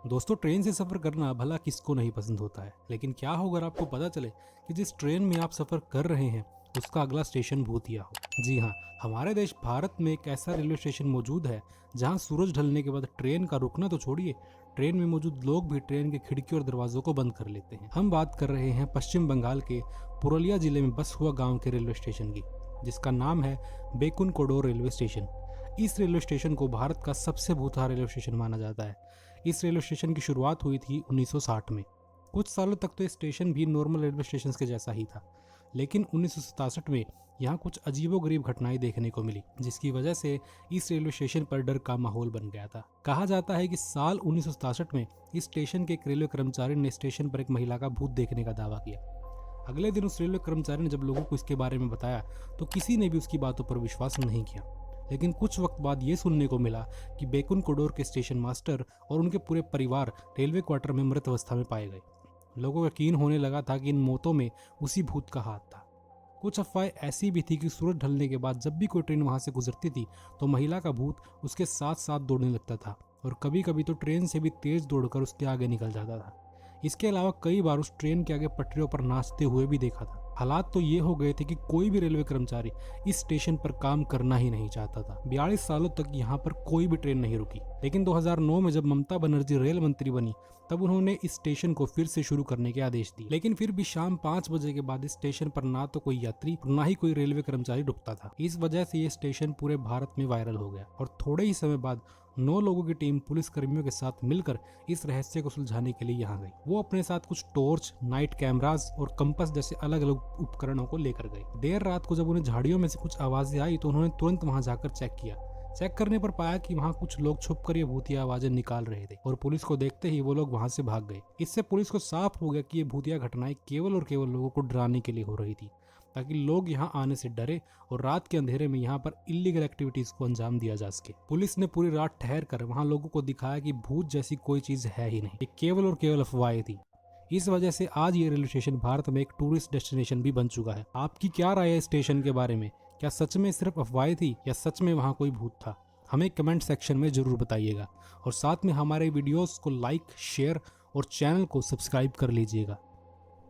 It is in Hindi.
दोस्तों, ट्रेन से सफ़र करना भला किसको नहीं पसंद होता है, लेकिन क्या हो अगर आपको पता चले कि जिस ट्रेन में आप सफ़र कर रहे हैं उसका अगला स्टेशन भूतिया हो। जी हाँ, हमारे देश भारत में एक ऐसा रेलवे स्टेशन मौजूद है जहां सूरज ढलने के बाद ट्रेन का रुकना तो छोड़िए, ट्रेन में मौजूद लोग भी ट्रेन के खिड़की और दरवाजों को बंद कर लेते हैं। हम बात कर रहे हैं पश्चिम बंगाल के पुरुलिया जिले में बस हुआ गाँव के रेलवे स्टेशन की, जिसका नाम है बेकुन कोडोर रेलवे स्टेशन। इस रेलवे स्टेशन को भारत का सबसे भूतहा रेलवे स्टेशन माना जाता है। इस रेलवे स्टेशन की शुरुआत हुई थी 1960 में। कुछ सालों तक तो ये स्टेशन भी नॉर्मल रेलवे स्टेशन के जैसा ही था, लेकिन 1967 में यहाँ कुछ अजीबोगरीब घटनाएं देखने को मिली, जिसकी वजह से इस रेलवे स्टेशन पर डर का माहौल बन गया था। कहा जाता है कि साल 1967 में इस स्टेशन के एक रेलवे कर्मचारी ने स्टेशन पर एक महिला का भूत देखने का दावा किया। अगले दिन उस रेलवे कर्मचारी ने जब लोगों को इसके बारे में बताया तो किसी ने भी उसकी बातों पर विश्वास नहीं किया। लेकिन कुछ वक्त बाद ये सुनने को मिला कि बेकुन कोडोर के स्टेशन मास्टर और उनके पूरे परिवार रेलवे क्वार्टर में मृत अवस्था में पाए गए। लोगों को यकीन होने लगा था कि इन मौतों में उसी भूत का हाथ था। कुछ अफवाहें ऐसी भी थी कि सूरज ढलने के बाद जब भी कोई ट्रेन वहां से गुजरती थी तो महिला का भूत उसके साथ साथ दौड़ने लगता था, और कभी कभी तो ट्रेन से भी तेज दौड़कर उसके आगे निकल जाता था। इसके अलावा कई बार उस ट्रेन के आगे पटरियों पर नाचते हुए भी देखा था। हालात तो ये हो गए थे कि कोई भी रेलवे कर्मचारी इस स्टेशन पर काम करना ही नहीं चाहता था। 42 सालों तक यहाँ पर कोई भी ट्रेन नहीं रुकी, लेकिन 2009 में जब ममता बनर्जी रेल मंत्री बनी तब उन्होंने इस स्टेशन को फिर से शुरू करने के आदेश दिए। लेकिन फिर भी शाम 5 बजे के बाद इस स्टेशन पर ना तो कोई यात्री और ना ही कोई रेलवे कर्मचारी रुकता था। इस वजह से ये स्टेशन पूरे भारत में वायरल हो गया, और थोड़े ही समय बाद 9 लोगों की टीम पुलिस कर्मियों के साथ मिलकर इस रहस्य को सुलझाने के लिए यहाँ गई। वो अपने साथ कुछ टॉर्च, नाइट कैमरास और कंपास जैसे अलग अलग उपकरणों को लेकर गए। देर रात को जब उन्हें झाड़ियों में से कुछ आवाजें आई तो उन्होंने तुरंत वहां जाकर चेक किया। चेक करने पर पाया कि वहां कुछ लोग छुपकर ये भूतिया आवाजें निकाल रहे थे, और पुलिस को देखते ही वो लोग वहां से भाग गए। इससे पुलिस को साफ हो गया कि ये भूतिया घटनाएं केवल और केवल लोगों को डराने के लिए हो रही थी, ताकि लोग यहाँ आने से डरे और रात के अंधेरे में यहाँ पर इलीगल एक्टिविटीज को अंजाम दिया जा सके। पुलिस ने पूरी रात ठहर कर वहाँ लोगों को दिखाया कि भूत जैसी कोई चीज है ही नहीं, ये केवल और केवल अफवाहें थी। इस वजह से आज ये रेलवे स्टेशन भारत में एक टूरिस्ट डेस्टिनेशन भी बन चुका है। आपकी क्या राय है इस स्टेशन के बारे में? क्या सच में सिर्फ अफवाहें थी या सच में वहाँ कोई भूत था? हमें कमेंट सेक्शन में जरूर बताइएगा, और साथ में हमारे वीडियोस को लाइक, शेयर और चैनल को सब्सक्राइब कर लीजिएगा।